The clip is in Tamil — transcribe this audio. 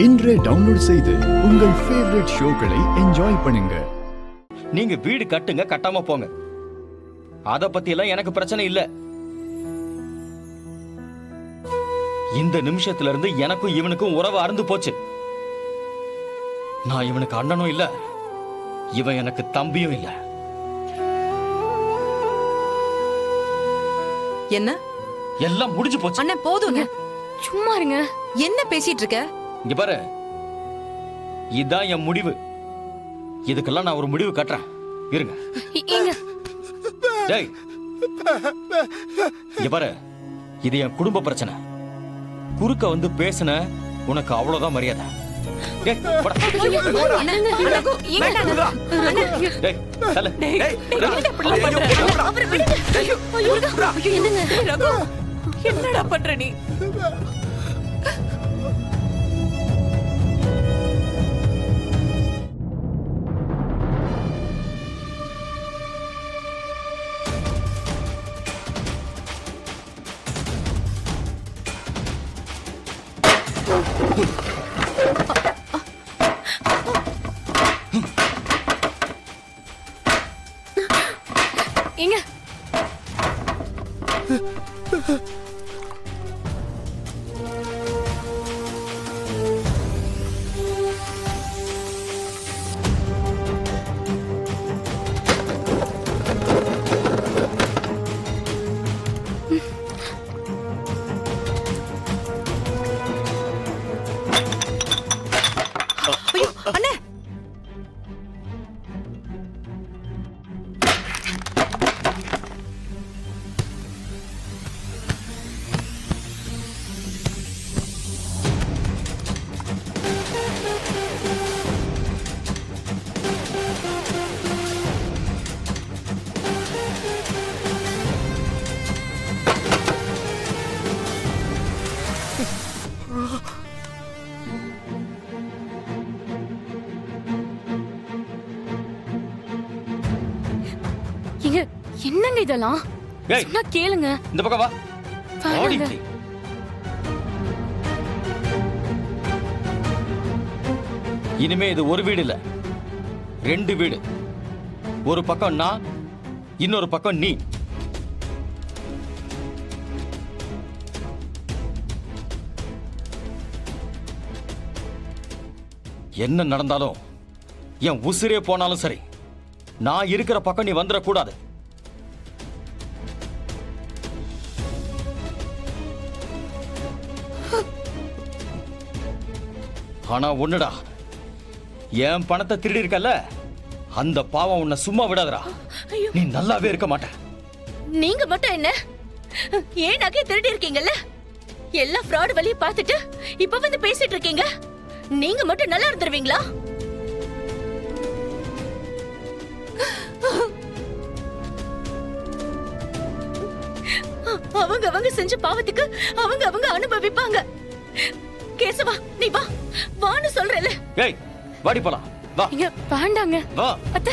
இன்றே டவுன்லோட் செய்து உங்கள் ஃபேவரட் ஷோக்களை என்ஜாய் பண்ணுங்க. நீங்க வீடு கட்டுங்க, கட்டாம போங்க. அத பத்தி எல்லாம் எனக்கு பிரச்சனை இல்ல. இந்த நிமிஷத்துல இருந்து எனக்கும் இவனுக்கும் உறவு அறுந்து போச்சு. நான் இவனுக்கு அண்ணனும் இல்ல, இவன் எனக்கு தம்பியும் இல்ல. என்ன எல்லாம் முடிஞ்சு போச்சு. அண்ணன் போதுங்க, சும்மா இருங்க. என்ன பேசிட்டு இருக்க? இங்க பாரு, இதான் என் முடிவு. இதுக்கெல்லாம் நான் ஒரு முடிவு கட்டுறேன். இருங்க. டேய், இங்க பாரு, இது என் குடும்ப பிரச்சனை. குறுக்க வந்து பேசுன உனக்கு அவ்வளவுதான் மரியாதை. டேய், போடா. என்னடா பண்ற நீ? இங்க அண்ணே, இங்க என்னங்க இதெல்லாம்? ஏய், சொன்னா கேளுங்க. இந்த பக்கம் வா. ஓடி வாங்க. இப்படி. இனிமே இது ஒரு வீடு இல்ல, 2 வீடு. ஒரு பக்கம் நான், இன்னொரு பக்கம் நீ. என்ன நடந்தாலும், என் உசிரே போனாலும் சரி, நான் இருக்கிற பக்கம் நீ வந்துடக்கூடாது. ஆனா ஒண்ணுடா, என் பணத்தை திருடி இருக்கல, அந்த பாவம் உன்னை சும்மா விடாதடா. நீ நல்லாவே இருக்க மாட்ட. நீங்க மட்டும் என்ன ஏன் நகை திருடி இருக்கீங்கல்ல? எல்லா ஃப்ராட் வழியை பார்த்துட்டு இப்ப வந்து பேசிட்டு இருக்கீங்க. நீங்க மட்டும் நல்லா இருந்துருவீங்களா? அவங்க செஞ்ச பாவத்துக்கு அவங்க அனுபவிப்பாங்க. கேசவா, நீ வா, வான்னு சொல்றேல. ஏய், வாடி போலாம். வா. இங்க வேண்டாங்க. வா. அத்தை,